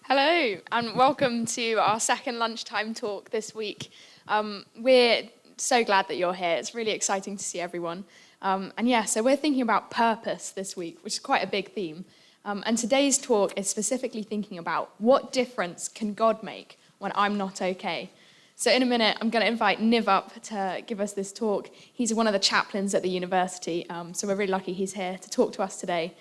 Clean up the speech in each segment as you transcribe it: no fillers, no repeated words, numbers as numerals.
Hello, and welcome to our second lunchtime talk this week. We're so glad that you're here. It's really exciting to see everyone. So we're thinking about purpose this week, which is quite a big theme. And today's talk is specifically thinking about what difference can God make when I'm not okay. So in a minute, I'm going to invite Niv up to give us this talk. He's one of the chaplains at the university, so we're really lucky he's here to talk to us today.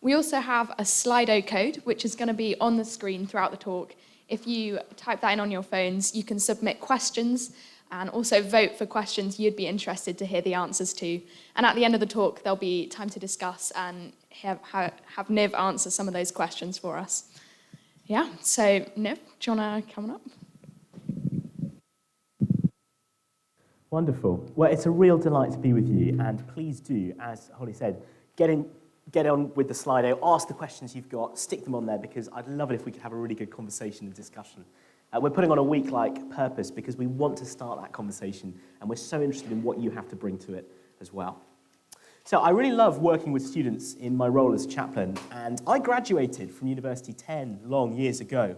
We also have a Slido code, which is going to be on the screen throughout the talk. If you type that in on your phones, you can submit questions and also vote for questions you'd be interested to hear the answers to. And at the end of the talk, there'll be time to discuss and have Niv answer some of those questions for us. Yeah, so Niv, do you want to come on up? Wonderful. Well, it's a real delight to be with you, and please do, as Holly said, get on with the Slido, ask the questions you've got, stick them on there, because I'd love it if we could have a really good conversation and discussion. We're putting on a week like Purpose because we want to start that conversation, and we're so interested in what you have to bring to it as well. So I really love working with students in my role as chaplain, and I graduated from university 10 long years ago.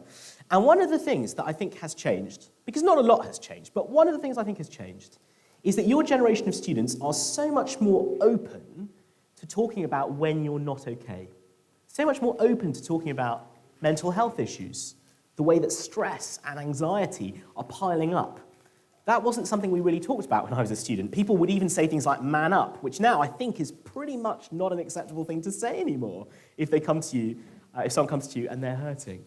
And one of the things that I think has changed, because not a lot has changed, but one of the things I think has changed, is that your generation of students are so much more open to talking about when you're not okay. So much more open to talking about mental health issues, the way that stress and anxiety are piling up. That wasn't something we really talked about when I was a student. People would even say things like man up, which now I think is pretty much not an acceptable thing to say anymore if they come to you, if someone comes to you and they're hurting.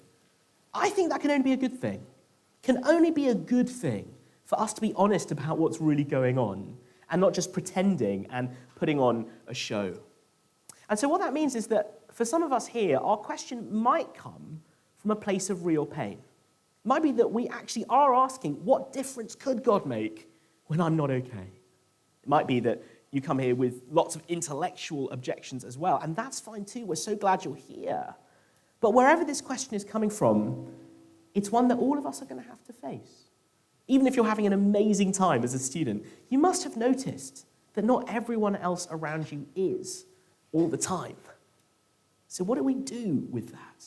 I think that can only be a good thing. Can only be a good thing for us to be honest about what's really going on and not just pretending and putting on a show. And so what that means is that for some of us here, our question might come from a place of real pain. It might be that we actually are asking, what difference could God make when I'm not okay? It might be that you come here with lots of intellectual objections as well, and that's fine too. We're so glad you're here. But wherever this question is coming from, it's one that all of us are going to have to face. Even if you're having an amazing time as a student, you must have noticed that not everyone else around you is all the time. So what do we do with that?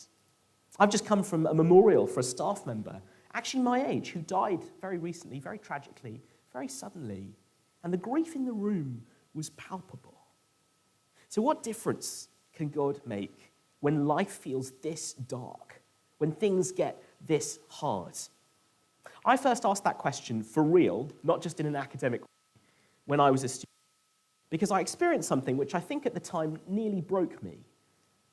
I've just come from a memorial for a staff member, actually my age, who died very recently, very tragically, very suddenly, and the grief in the room was palpable. So what difference can God make when life feels this dark, when things get this hard? I first asked that question for real, not just in an academic way, when I was a student, because I experienced something which I think at the time nearly broke me.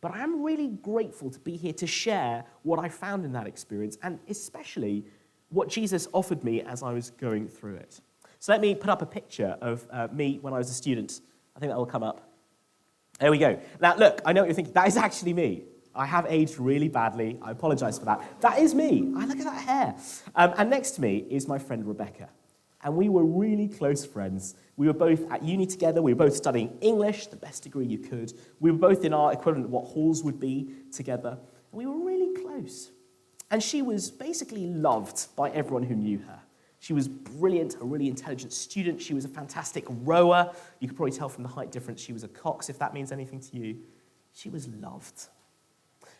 But I am really grateful to be here to share what I found in that experience, and especially what Jesus offered me as I was going through it. So let me put up a picture of me when I was a student. I think that will come up. There we go. Now, look, I know what you're thinking. That is actually me. I have aged really badly. I apologize for that. That is me. I look at that hair. And next to me is my friend Rebecca. And we were really close friends. We were both at uni together. We were both studying English, the best degree you could. We were both in our equivalent of what halls would be together. And we were really close. And she was basically loved by everyone who knew her. She was brilliant, a really intelligent student. She was a fantastic rower. You could probably tell from the height difference she was a cox, if that means anything to you. She was loved.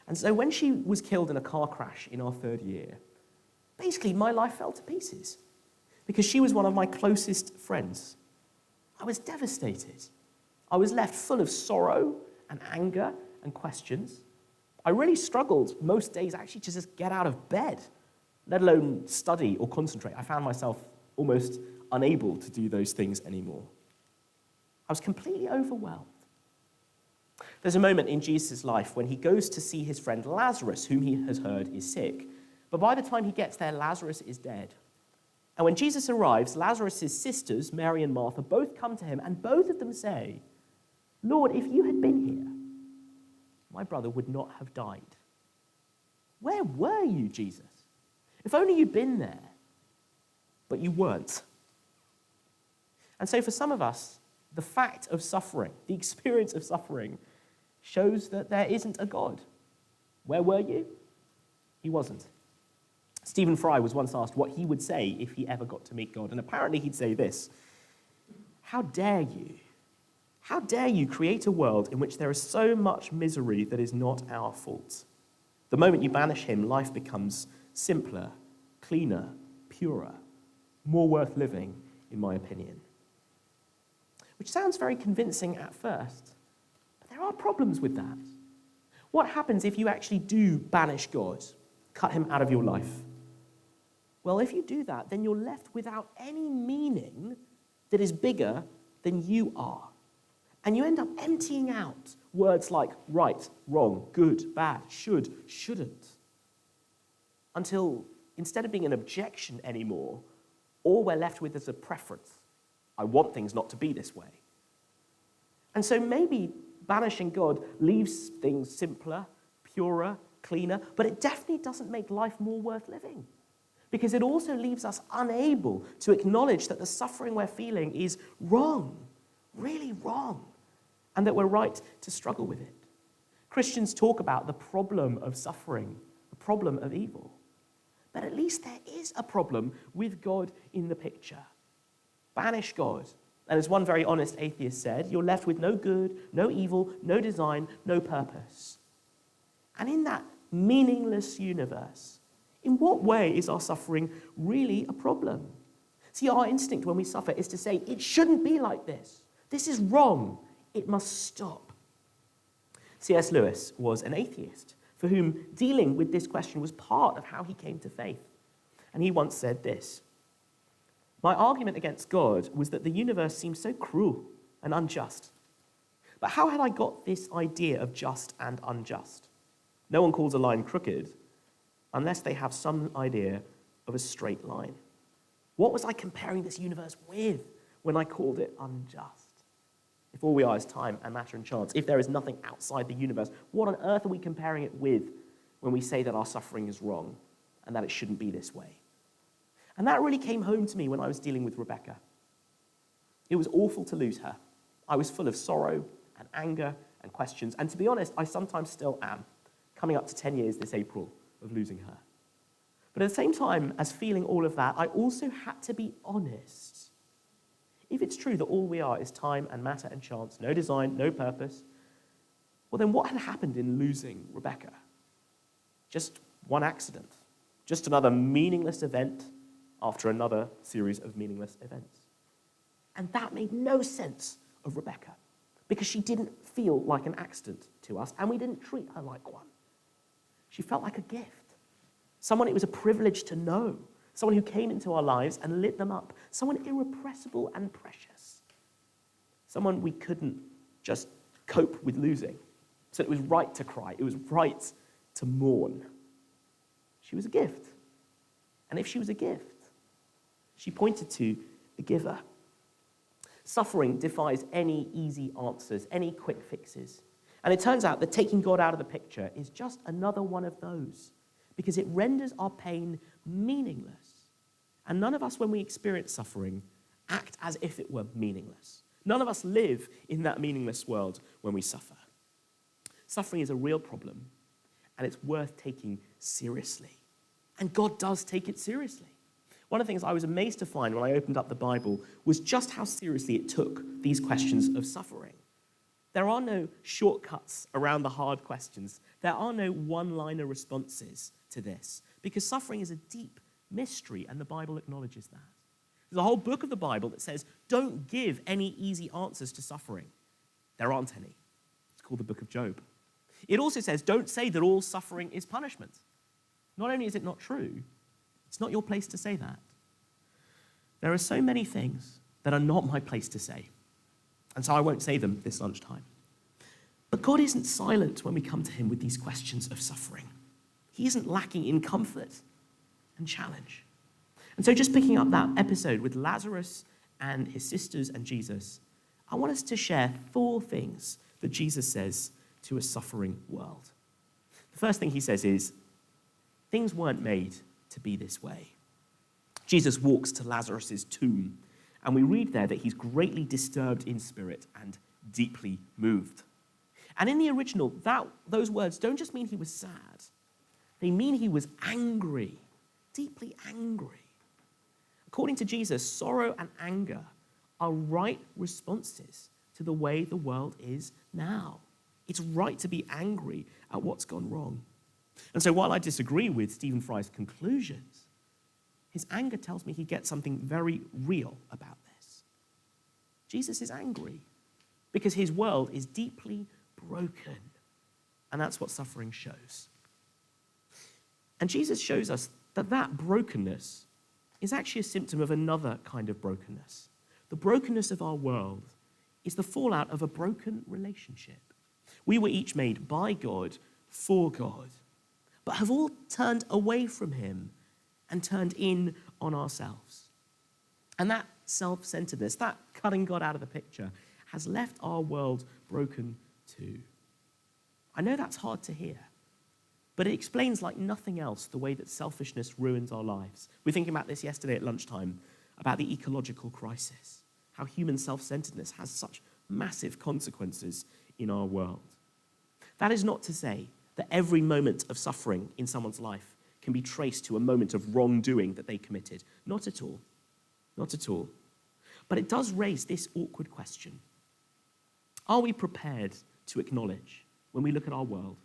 And so when she was killed in a car crash in our third year, basically my life fell to pieces because she was one of my closest friends. I was devastated. I was left full of sorrow and anger and questions. I really struggled most days actually to just get out of bed, let alone study or concentrate. I found myself almost unable to do those things anymore. I was completely overwhelmed. There's a moment in Jesus' life when he goes to see his friend Lazarus, whom he has heard is sick. But by the time he gets there, Lazarus is dead. And when Jesus arrives, Lazarus' sisters, Mary and Martha, both come to him, and both of them say, "Lord, if you had been here, my brother would not have died." Where were you, Jesus? If only you'd been there. But you weren't. And so for some of us, the fact of suffering, the experience of suffering, shows that there isn't a God. Where were you? He wasn't. Stephen Fry was once asked what he would say if he ever got to meet God, and apparently he'd say this: "How dare you? How dare you create a world in which there is so much misery that is not our fault? The moment you banish him, life becomes simpler, cleaner, purer, more worth living, in my opinion. Which sounds very convincing at first, but there are problems with that. What happens if you actually do banish God, cut him out of your life? Well, if you do that, then you're left without any meaning that is bigger than you are. And you end up emptying out words like right, wrong, good, bad, should, shouldn't. Until instead of being an objection anymore, all we're left with is a preference. I want things not to be this way. And so maybe banishing God leaves things simpler, purer, cleaner, but it definitely doesn't make life more worth living. Because it also leaves us unable to acknowledge that the suffering we're feeling is wrong, really wrong, and that we're right to struggle with it. Christians talk about the problem of suffering, the problem of evil. But at least there is a problem with God in the picture. Banish God. And as one very honest atheist said, you're left with no good, no evil, no design, no purpose. And in that meaningless universe, in what way is our suffering really a problem? See, our instinct when we suffer is to say, it shouldn't be like this. This is wrong. It must stop. C.S. Lewis was an atheist for whom dealing with this question was part of how he came to faith. And he once said this: "My argument against God was that the universe seemed so cruel and unjust. But how had I got this idea of just and unjust? No one calls a line crooked unless they have some idea of a straight line. What was I comparing this universe with when I called it unjust? If all we are is time and matter and chance, if there is nothing outside the universe, what on earth are we comparing it with when we say that our suffering is wrong and that it shouldn't be this way?" And that really came home to me when I was dealing with Rebecca. It was awful to lose her. I was full of sorrow and anger and questions, and to be honest, I sometimes still am, coming up to 10 years this April of losing her. But at the same time as feeling all of that, I also had to be honest. If it's true that all we are is time and matter and chance, no design, no purpose, well then what had happened in losing Rebecca? Just one accident, just another meaningless event after another series of meaningless events. And that made no sense of Rebecca, because she didn't feel like an accident to us, and we didn't treat her like one. She felt like a gift, someone it was a privilege to know, someone who came into our lives and lit them up, someone irrepressible and precious, someone we couldn't just cope with losing. So it was right to cry, it was right to mourn. She was a gift. And if she was a gift, she pointed to a giver. Suffering defies any easy answers, any quick fixes. And it turns out that taking God out of the picture is just another one of those, because it renders our pain meaningless. And none of us, when we experience suffering, act as if it were meaningless. None of us live in that meaningless world when we suffer. Suffering is a real problem, and it's worth taking seriously. And God does take it seriously. One of the things I was amazed to find when I opened up the Bible was just how seriously it took these questions of suffering. There are no shortcuts around the hard questions. There are no one-liner responses to this, because suffering is a deep mystery, and the Bible acknowledges that. There's a whole book of the Bible that says, don't give any easy answers to suffering. There aren't any. It's called the book of Job. It also says, don't say that all suffering is punishment. Not only is it not true, it's not your place to say that. There are so many things that are not my place to say, and so I won't say them this lunchtime. But God isn't silent when we come to him with these questions of suffering. He isn't lacking in comfort and challenge. And so just picking up that episode with Lazarus and his sisters and Jesus, I want us to share 4 things that Jesus says to a suffering world. The first thing he says is, things weren't made to be this way. Jesus walks to Lazarus' tomb, and we read there that he's greatly disturbed in spirit and deeply moved. And in the original, those words don't just mean he was sad. They mean he was angry, deeply angry. According to Jesus, sorrow and anger are right responses to the way the world is now. It's right to be angry at what's gone wrong. And so while I disagree with Stephen Fry's conclusions, his anger tells me he gets something very real about this. Jesus is angry because his world is deeply broken, and that's what suffering shows. And Jesus shows us that that brokenness is actually a symptom of another kind of brokenness. The brokenness of our world is the fallout of a broken relationship. We were each made by God, for God, but have all turned away from him and turned in on ourselves. And that self-centeredness, that cutting God out of the picture, has left our world broken too. I know that's hard to hear, but it explains like nothing else the way that selfishness ruins our lives. We were thinking about this yesterday at lunchtime, about the ecological crisis, how human self-centeredness has such massive consequences in our world. That is not to say that every moment of suffering in someone's life can be traced to a moment of wrongdoing that they committed. Not at all. Not at all. But it does raise this awkward question. Are we prepared to acknowledge, when we look at our world,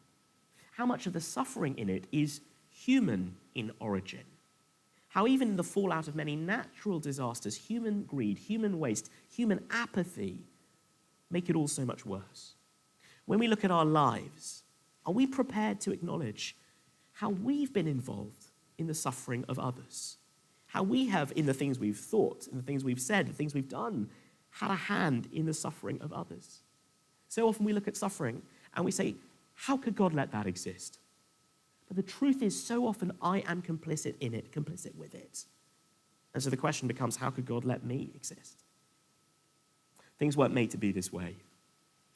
how much of the suffering in it is human in origin? How even in the fallout of many natural disasters, human greed, human waste, human apathy make it all so much worse? When we look at our lives, are we prepared to acknowledge how we've been involved in the suffering of others? How we have, in the things we've thought, in the things we've said, the things we've done, had a hand in the suffering of others? So often we look at suffering and we say, how could God let that exist? But the truth is, so often I am complicit in it, complicit with it. And so the question becomes, how could God let me exist? Things weren't made to be this way.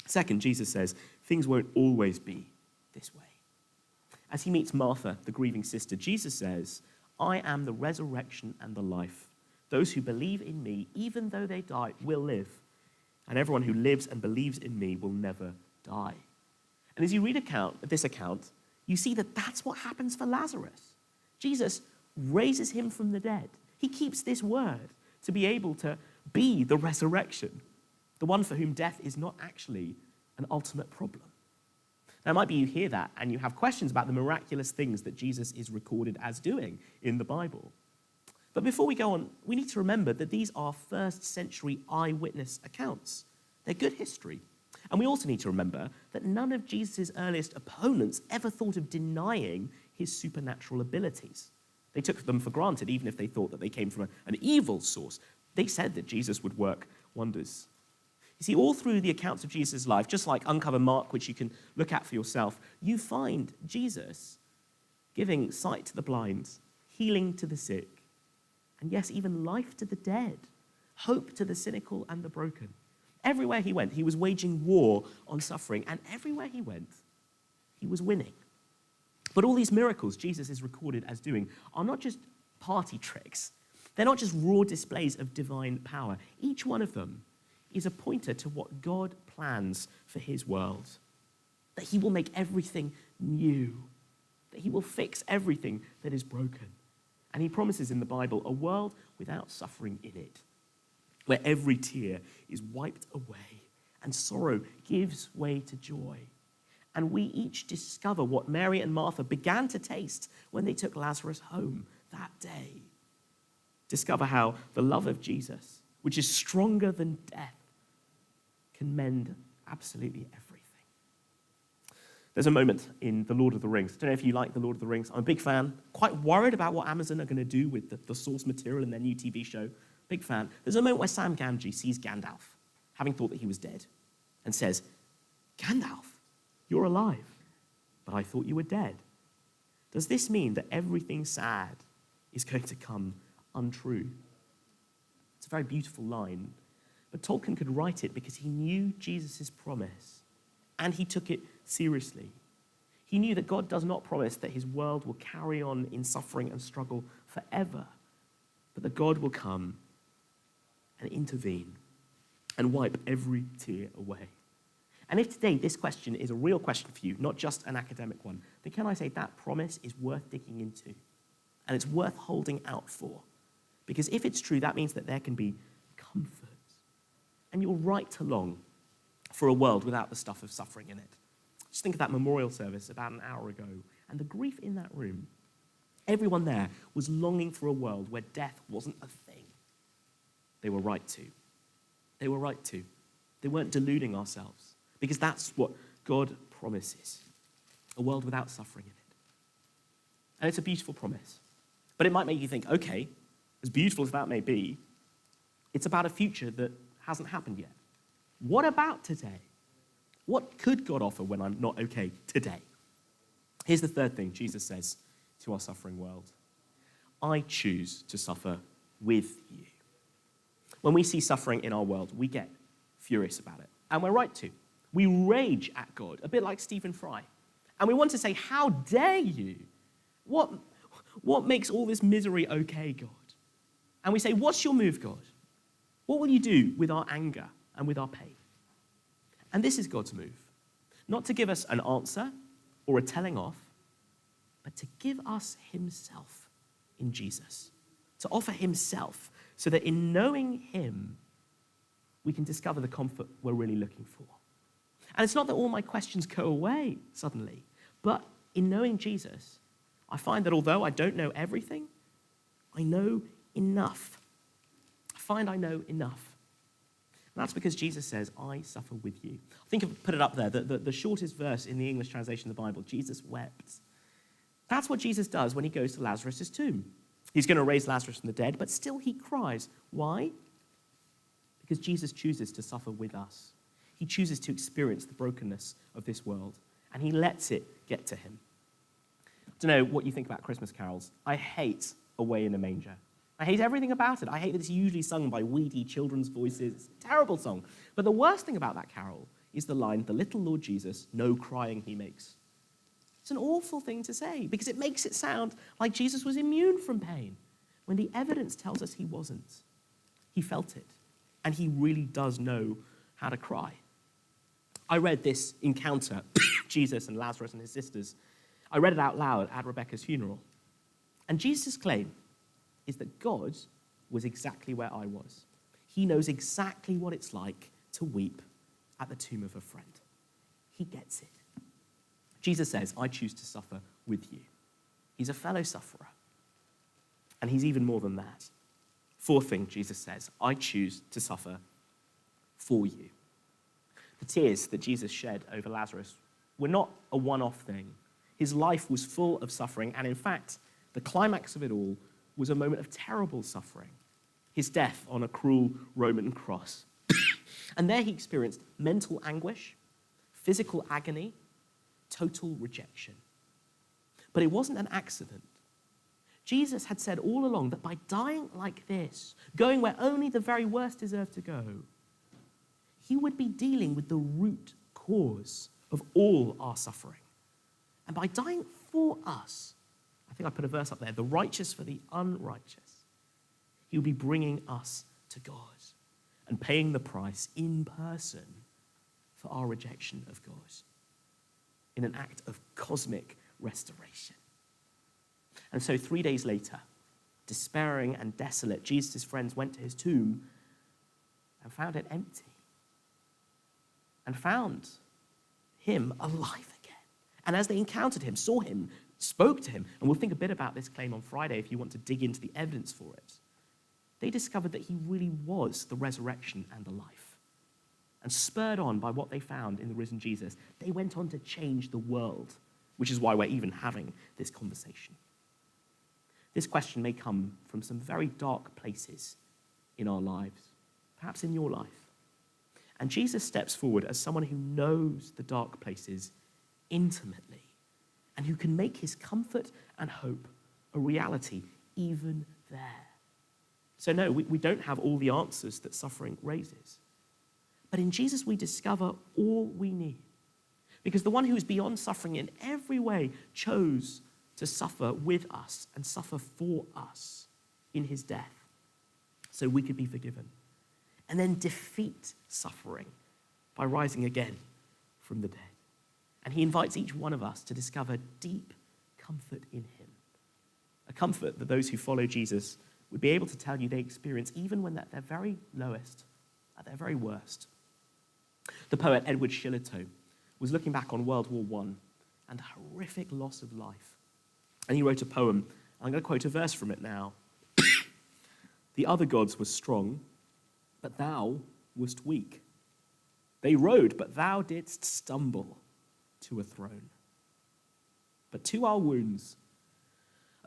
Second, Jesus says, things won't always be this way. As he meets Martha, the grieving sister, Jesus says, I am the resurrection and the life. Those who believe in me, even though they die, will live. And everyone who lives and believes in me will never die. And as you read this account, you see that that's what happens for Lazarus. Jesus raises him from the dead. He keeps this word to be able to be the resurrection, the one for whom death is not actually an ultimate problem. Now, it might be you hear that and you have questions about the miraculous things that Jesus is recorded as doing in the Bible. But before we go on, we need to remember that these are first century eyewitness accounts. They're good history. And we also need to remember that none of Jesus' earliest opponents ever thought of denying his supernatural abilities. They took them for granted, even if they thought that they came from an evil source. They said that Jesus would work wonders. You see, all through the accounts of Jesus' life, just like Uncover Mark, which you can look at for yourself, you find Jesus giving sight to the blind, healing to the sick, and yes, even life to the dead, hope to the cynical and the broken. Everywhere he went, he was waging war on suffering, and everywhere he went, he was winning. But all these miracles Jesus is recorded as doing are not just party tricks. They're not just raw displays of divine power. Each one of them is a pointer to what God plans for his world. That he will make everything new. That he will fix everything that is broken. And he promises in the Bible a world without suffering in it, where every tear is wiped away and sorrow gives way to joy. And we each discover what Mary and Martha began to taste when they took Lazarus home that day. Discover how the love of Jesus, which is stronger than death, can mend absolutely everything. There's a moment in The Lord of the Rings. I don't know if you like The Lord of the Rings. I'm a big fan. Quite worried about what Amazon are going to do with the source material in their new TV show. Big fan. There's a moment where Sam Gamgee sees Gandalf, having thought that he was dead, and says, Gandalf, you're alive, but I thought you were dead. Does this mean that everything sad is going to come untrue? It's a very beautiful line, but Tolkien could write it because he knew Jesus' promise, and he took it seriously. He knew that God does not promise that his world will carry on in suffering and struggle forever, but that God will come and intervene and wipe every tear away. And if today this question is a real question for you, not just an academic one, then can I say that promise is worth digging into, and it's worth holding out for? Because if it's true, that means that there can be comfort. And you're right to long for a world without the stuff of suffering in it. Just think of that memorial service about an hour ago And the grief in that room, everyone there was longing for a world where death wasn't a thing. They were right to. They were right to. They weren't deluding ourselves, because that's what God promises, a world without suffering in it. And it's a beautiful promise. But it might make you think, okay, as beautiful as that may be, it's about a future that hasn't happened yet. What about today? What could God offer when I'm not okay today? Here's the third thing Jesus says to our suffering world. I choose to suffer with you. When we see suffering in our world, we get furious about it. And we're right to. We rage at God, a bit like Stephen Fry. And we want to say, how dare you? What makes all this misery okay, God? And we say, what's your move, God? What will you do with our anger and with our pain? And this is God's move. Not to give us an answer or a telling off, but to give us himself in Jesus. To offer himself so that in knowing him, we can discover the comfort we're really looking for. And it's not that all my questions go away suddenly, but in knowing Jesus, I find that although I don't know everything, I know enough. I know enough. And that's because Jesus says, I suffer with you. I think I've put it up there, the shortest verse in the English translation of the Bible, Jesus wept. That's what Jesus does when he goes to Lazarus' tomb. He's going to raise Lazarus from the dead, but still he cries. Why? Because Jesus chooses to suffer with us. He chooses to experience the brokenness of this world, and he lets it get to him. I don't know what you think about Christmas carols. I hate Away in a Manger. I hate everything about it. I hate that it's usually sung by weedy children's voices. It's a terrible song. But the worst thing about that carol is the line, the little Lord Jesus, no crying he makes. It's an awful thing to say because it makes it sound like Jesus was immune from pain when the evidence tells us he wasn't. He felt it, and he really does know how to cry. I read this encounter, Jesus and Lazarus and his sisters. I read it out loud at Rebecca's funeral. And Jesus' claim is that God was exactly where I was. He knows exactly what it's like to weep at the tomb of a friend. He gets it. Jesus says, I choose to suffer with you. He's a fellow sufferer. And he's even more than that. Fourth thing, Jesus says, I choose to suffer for you. The tears that Jesus shed over Lazarus were not a one-off thing. His life was full of suffering, and in fact, the climax of it all was a moment of terrible suffering. His death on a cruel Roman cross. And there he experienced mental anguish, physical agony, total rejection. But it wasn't an accident. Jesus had said all along that by dying like this, going where only the very worst deserve to go, he would be dealing with the root cause of all our suffering. And by dying for us, I think I put a verse up there, the righteous for the unrighteous, he will be bringing us to God and paying the price in person for our rejection of God in an act of cosmic restoration. And so 3 days later, despairing and desolate, Jesus' friends went to his tomb and found it empty and found him alive again. And as they encountered him, saw him, spoke to him, and we'll think a bit about this claim on Friday if you want to dig into the evidence for it, they discovered that he really was the resurrection and the life. And spurred on by what they found in the risen Jesus, they went on to change the world, which is why we're even having this conversation. This question may come from some very dark places in our lives, perhaps in your life. And Jesus steps forward as someone who knows the dark places intimately and who can make his comfort and hope a reality even there. So no, we don't have all the answers that suffering raises. But in Jesus, we discover all we need. Because the one who is beyond suffering in every way chose to suffer with us and suffer for us in his death so we could be forgiven. And then defeat suffering by rising again from the dead. And he invites each one of us to discover deep comfort in him. A comfort that those who follow Jesus would be able to tell you they experience even when at their very lowest, at their very worst. The poet Edward Shillito was looking back on World War I and the horrific loss of life. And he wrote a poem. I'm going to quote a verse from it now. The other gods were strong, but thou wast weak. They rode, but thou didst stumble to a throne. But to our wounds,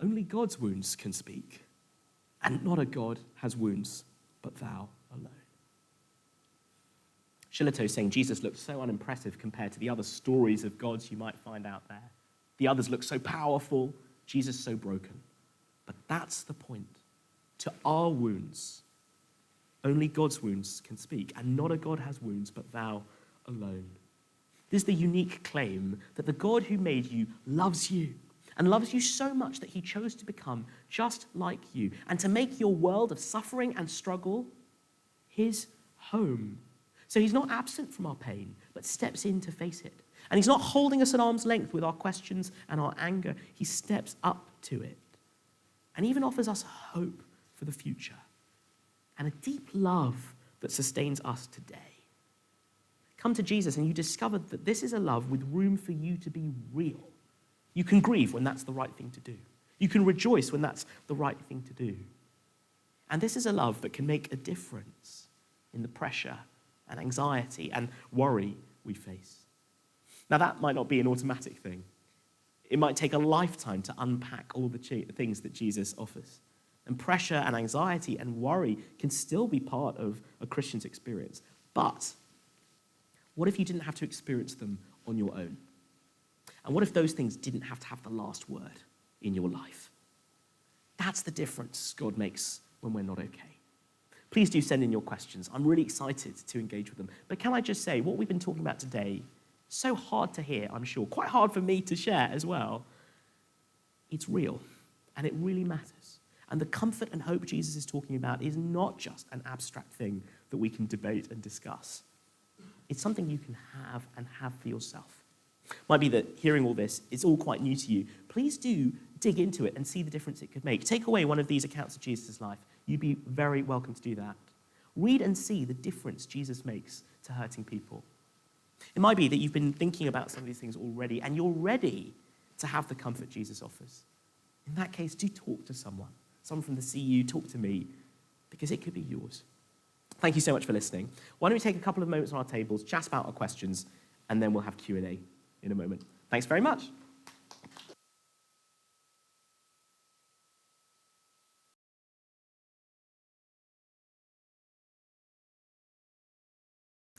only God's wounds can speak, and not a God has wounds, but thou alone. Shillito saying Jesus looked so unimpressive compared to the other stories of gods you might find out there. The others look so powerful, Jesus so broken. But that's the point. To our wounds, only God's wounds can speak, and not a God has wounds, but thou alone. This is the unique claim that the God who made you loves you, and loves you so much that he chose to become just like you, and to make your world of suffering and struggle his home. So he's not absent from our pain, but steps in to face it. And he's not holding us at arm's length with our questions and our anger. He steps up to it, and even offers us hope for the future, and a deep love that sustains us today. Come to Jesus and you discover that this is a love with room for you to be real. You can grieve when that's the right thing to do. You can rejoice when that's the right thing to do. And this is a love that can make a difference in the pressure and anxiety and worry we face. Now, that might not be an automatic thing. It might take a lifetime to unpack all the things that Jesus offers. And pressure and anxiety and worry can still be part of a Christian's experience. But what if you didn't have to experience them on your own? And what if those things didn't have to have the last word in your life? That's the difference God makes when we're not okay. Please do send in your questions. I'm really excited to engage with them. But can I just say, what we've been talking about today, so hard to hear, I'm sure, quite hard for me to share as well. It's real, and it really matters. And the comfort and hope Jesus is talking about is not just an abstract thing that we can debate and discuss. It's something you can have and have for yourself. Might be that hearing all this is all quite new to you. Please do dig into it and see the difference it could make. Take away one of these accounts of Jesus' life. You'd be very welcome to do that. Read and see the difference Jesus makes to hurting people. It might be that you've been thinking about some of these things already, and you're ready to have the comfort Jesus offers. In that case, do talk to someone from the CU, talk to me, because it could be yours. Thank you so much for listening. Why don't we take a couple of moments on our tables, chat about our questions, and then we'll have Q&A in a moment. Thanks very much.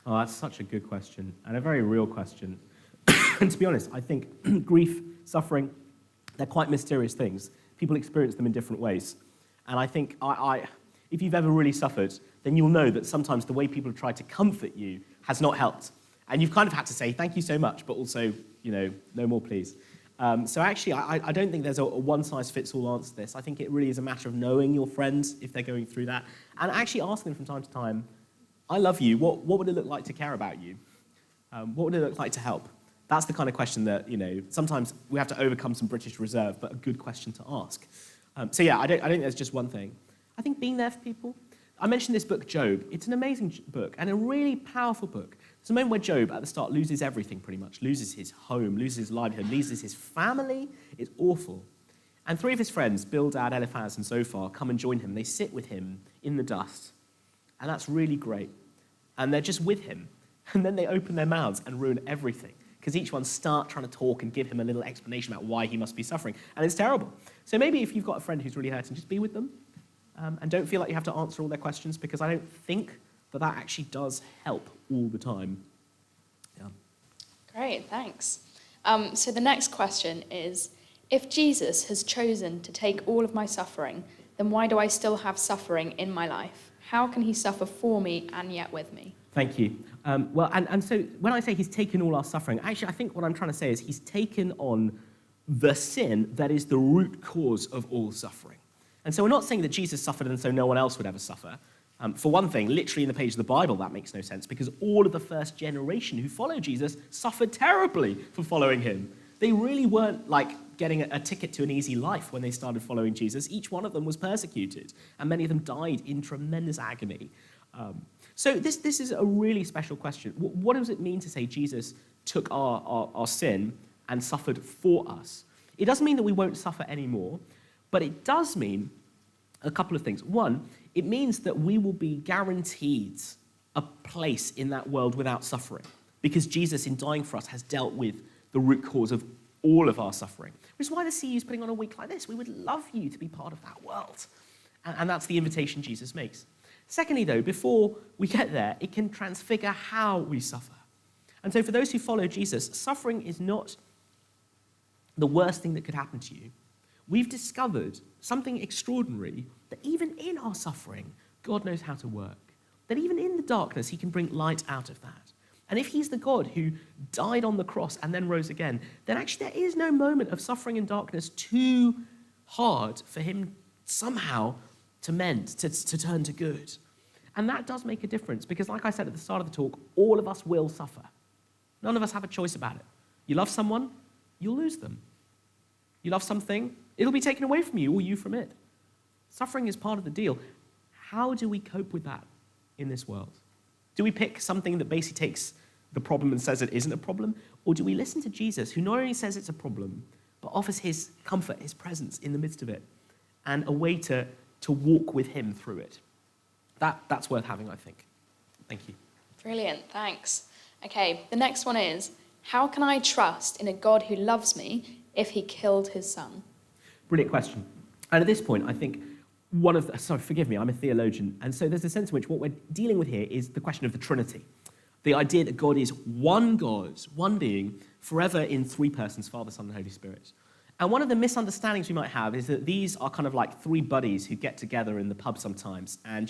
Oh, that's such a good question, and a very real question. And to be honest, I think grief, suffering, they're quite mysterious things. People experience them in different ways. And I think if you've ever really suffered, then you'll know that sometimes the way people have tried to comfort you has not helped. And you've kind of had to say, thank you so much, but also, no more please. So actually, I don't think there's a one-size-fits-all answer to this. I think it really is a matter of knowing your friends if they're going through that, and actually asking them from time to time, I love you, what would it look like to care about you? What would it look like to help? That's the kind of question that, sometimes we have to overcome some British reserve, but a good question to ask. I don't think there's just one thing. I think being there for people. I mentioned this book, Job. It's an amazing book and a really powerful book. There's a moment where Job, at the start, loses everything pretty much. Loses his home, loses his livelihood, loses his family. It's awful. And three of his friends, Bildad, Eliphaz, and Zophar, come and join him. They sit with him in the dust. And that's really great. And they're just with him. And then they open their mouths and ruin everything, because each one start trying to talk and give him a little explanation about why he must be suffering. And it's terrible. So maybe if you've got a friend who's really hurting, just be with them. And don't feel like you have to answer all their questions, because I don't think that actually does help all the time. Yeah. Great, thanks. So the next question is, if Jesus has chosen to take all of my suffering, then why do I still have suffering in my life? How can he suffer for me and yet with me? Thank you. And so when I say he's taken all our suffering, actually I think what I'm trying to say is he's taken on the sin that is the root cause of all suffering. And so we're not saying that Jesus suffered and so no one else would ever suffer. For one thing, literally in the page of the Bible, that makes no sense, because all of the first generation who followed Jesus suffered terribly for following him. They really weren't like getting a ticket to an easy life when they started following Jesus. Each one of them was persecuted, and many of them died in tremendous agony. So this is a really special question. What does it mean to say Jesus took our sin? and suffered for us. It doesn't mean that we won't suffer anymore, but it does mean a couple of things. One, it means that we will be guaranteed a place in that world without suffering, because Jesus, in dying for us, has dealt with the root cause of all of our suffering. Which is why the CU is putting on a week like this. We would love you to be part of that world. And that's the invitation Jesus makes. Secondly, though, before we get there, it can transfigure how we suffer. And so for those who follow Jesus, suffering is not the worst thing that could happen to you. We've discovered something extraordinary, that even in our suffering, God knows how to work. That even in the darkness, he can bring light out of that. And if he's the God who died on the cross and then rose again, then actually there is no moment of suffering and darkness too hard for him somehow to mend, to turn to good. And that does make a difference, because like I said at the start of the talk, all of us will suffer. None of us have a choice about it. You love someone, you'll lose them. You love something, it'll be taken away from you, or you from it. Suffering is part of the deal. How do we cope with that in this world? Do we pick something that basically takes the problem and says it isn't a problem? Or do we listen to Jesus, who not only says it's a problem, but offers his comfort, his presence in the midst of it, and a way to walk with him through it? That's worth having, I think. Thank you. Brilliant, thanks. Okay, the next one is, how can I trust in a God who loves me if he killed his son? Brilliant question. And at this point, I think forgive me, I'm a theologian, and so there's a sense in which what we're dealing with here is the question of the Trinity. The idea that God is one God, one being, forever in three persons, Father, Son, and Holy Spirit. And one of the misunderstandings we might have is that these are kind of like three buddies who get together in the pub sometimes, and,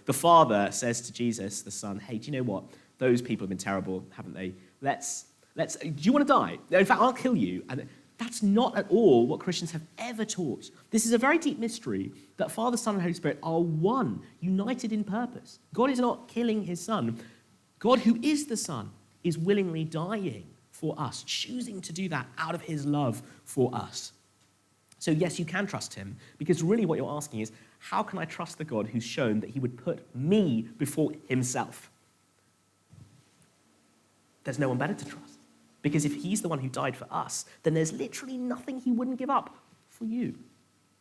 the Father says to Jesus, the Son, hey, do you know what? Those people have been terrible, haven't they? Do you want to die? In fact, I'll kill you. And that's not at all what Christians have ever taught. This is a very deep mystery that Father, Son, and Holy Spirit are one, united in purpose. God is not killing his Son. God, who is the Son, is willingly dying for us, choosing to do that out of his love for us. So yes, you can trust him, because really what you're asking is, how can I trust the God who's shown that he would put me before himself? There's no one better to trust. Because if he's the one who died for us, then there's literally nothing he wouldn't give up for you.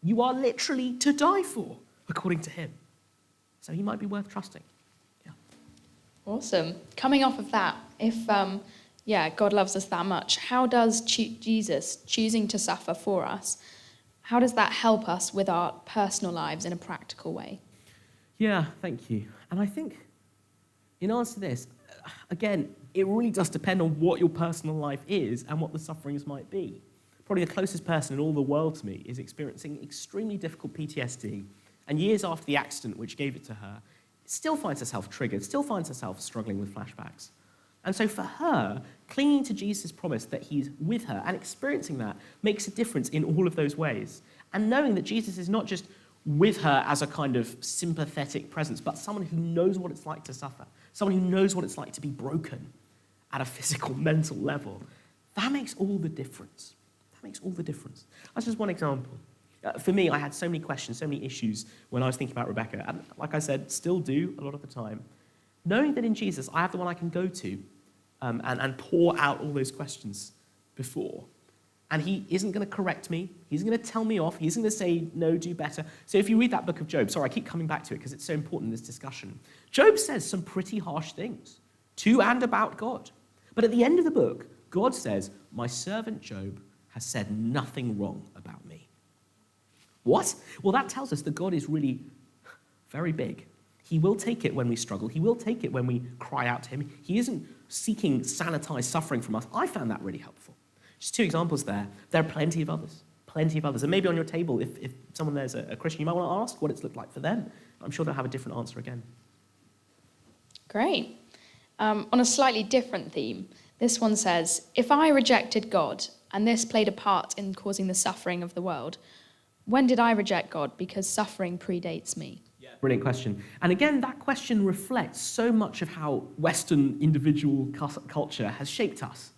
You are literally to die for, according to him. So he might be worth trusting. Yeah. Awesome. Coming off of that, if God loves us that much, how does Jesus choosing to suffer for us, how does that help us with our personal lives in a practical way? Yeah, thank you. And I think in answer to this, again, it really does depend on what your personal life is and what the sufferings might be. Probably the closest person in all the world to me is experiencing extremely difficult PTSD, and years after the accident which gave it to her, still finds herself triggered, still finds herself struggling with flashbacks. And so for her, clinging to Jesus' promise that he's with her and experiencing that makes a difference in all of those ways. And knowing that Jesus is not just with her as a kind of sympathetic presence, but someone who knows what it's like to suffer, someone who knows what it's like to be broken at a physical, mental level. That makes all the difference. That makes all the difference. That's just one example. For me, I had so many questions, so many issues when I was thinking about Rebecca, and like I said, still do a lot of the time. Knowing that in Jesus, I have the one I can go to and pour out all those questions before. And he isn't going to correct me. He's going to tell me off. He's going to say, no, do better. So if you read that book of Job, sorry, I keep coming back to it because it's so important in this discussion. Job says some pretty harsh things to and about God. But at the end of the book, God says, my servant Job has said nothing wrong about me. What? Well, that tells us that God is really very big. He will take it when we struggle. He will take it when we cry out to him. He isn't seeking sanitized suffering from us. I found that really helpful. Just two examples there. There are plenty of others. And maybe on your table, if someone there's a Christian, you might want to ask what it's looked like for them. I'm sure they'll have a different answer again. Great. On a slightly different theme, this one says, if I rejected God, and this played a part in causing the suffering of the world, when did I reject God? Because suffering predates me. Yeah. Brilliant question. And again, that question reflects so much of how Western individual culture has shaped us.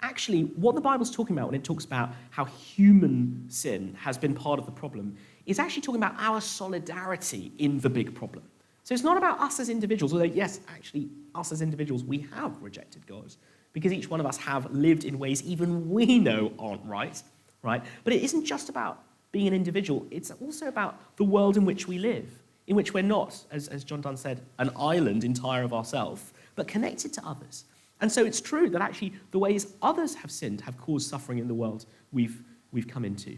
Actually, what the Bible's talking about when it talks about how human sin has been part of the problem is actually talking about our solidarity in the big problem. So it's not about us as individuals, although yes, actually, us as individuals, we have rejected God. because each one of us have lived in ways even we know aren't right? But it isn't just about being an individual, it's also about the world in which we live, in which we're not, as John Donne said, an island entire of ourselves, but connected to others. And so it's true that actually the ways others have sinned have caused suffering in the world we've come into.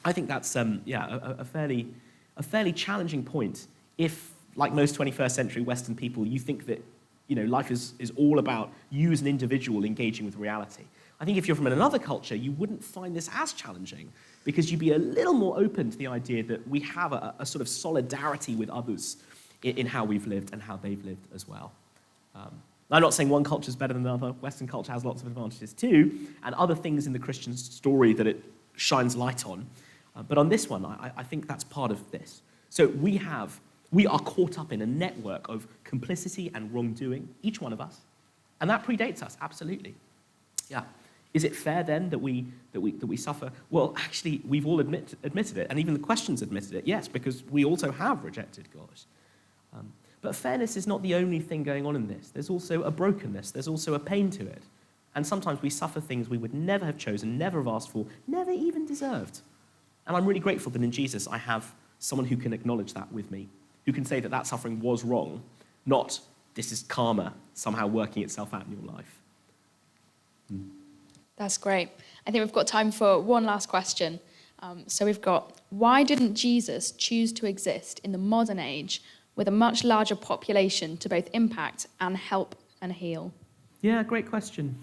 I think that's a fairly challenging point if, like most 21st century Western people, you think that life is all about you as an individual engaging with reality. I think if you're from another culture, you wouldn't find this as challenging because you'd be a little more open to the idea that we have a sort of solidarity with others in how we've lived and how they've lived as well. I'm not saying one culture is better than another. Western culture has lots of advantages too, and other things in the Christian story that it shines light on. But on this one, I think that's part of this. So we are caught up in a network of complicity and wrongdoing, each one of us, and that predates us, absolutely. Yeah. Is it fair then that we suffer? Well, actually, we've all admitted it, and even the questions admitted it, yes, because we also have rejected God. But fairness is not the only thing going on in this. There's also a brokenness. There's also a pain to it. And sometimes we suffer things we would never have chosen, never have asked for, never even deserved. And I'm really grateful that in Jesus I have someone who can acknowledge that with me, who can say that that suffering was wrong, not this is karma somehow working itself out in your life. That's great. I think we've got time for one last question. So we've got, why didn't Jesus choose to exist in the modern age with a much larger population to both impact and help and heal? Yeah, great question.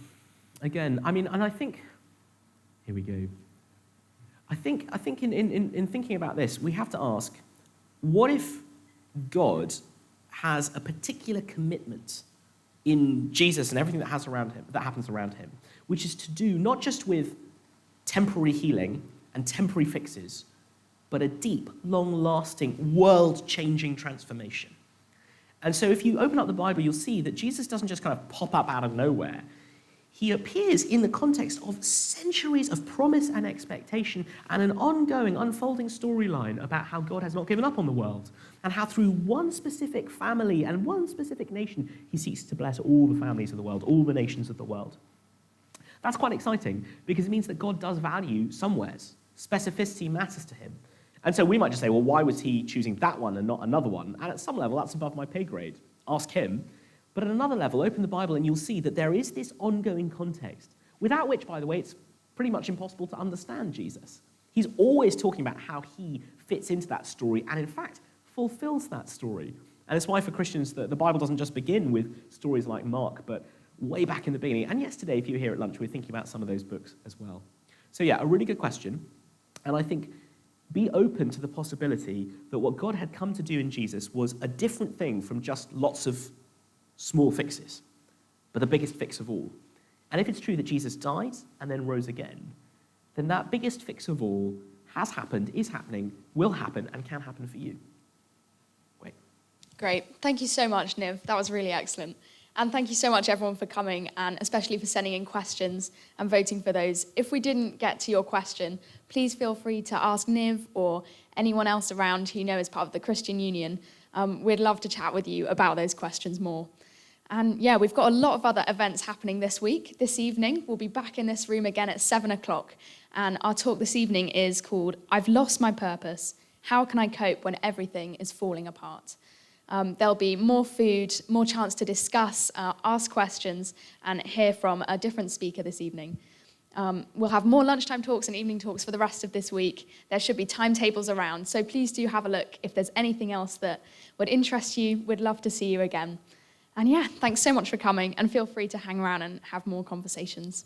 Again, and I think, here we go. I think in thinking about this, we have to ask, what if God has a particular commitment in Jesus and everything that happens around him, which is to do not just with temporary healing and temporary fixes, but a deep, long-lasting, world-changing transformation. And so if you open up the Bible, you'll see that Jesus doesn't just kind of pop up out of nowhere. He appears in the context of centuries of promise and expectation and an ongoing, unfolding storyline about how God has not given up on the world and how through one specific family and one specific nation, he seeks to bless all the families of the world, all the nations of the world. That's quite exciting because it means that God does value somewheres. Specificity matters to him. And so we might just say, well, why was he choosing that one and not another one? And at some level, that's above my pay grade. Ask him. But at another level, open the Bible and you'll see that there is this ongoing context, without which, by the way, it's pretty much impossible to understand Jesus. He's always talking about how he fits into that story and, in fact, fulfills that story. And it's why for Christians, the Bible doesn't just begin with stories like Mark, but way back in the beginning. And yesterday, if you were here at lunch, we were thinking about some of those books as well. So yeah, a really good question. And I think be open to the possibility that what God had come to do in Jesus was a different thing from just lots of small fixes, but the biggest fix of all. And if it's true that Jesus died and then rose again, then that biggest fix of all has happened, is happening, will happen, and can happen for you. Great. Thank you so much, Niv. That was really excellent. And thank you so much, everyone, for coming, and especially for sending in questions and voting for those. If we didn't get to your question, please feel free to ask Niv or anyone else around who you know is part of the Christian Union. We'd love to chat with you about those questions more. And yeah, we've got a lot of other events happening this week. This evening, we'll be back in this room again at 7 o'clock. And our talk this evening is called, I've Lost My Purpose. How can I cope when everything is falling apart? There'll be more food, more chance to discuss, ask questions, and hear from a different speaker this evening. We'll have more lunchtime talks and evening talks for the rest of this week. There should be timetables around, so please do have a look. If there's anything else that would interest you, we'd love to see you again. And yeah, thanks so much for coming, and feel free to hang around and have more conversations.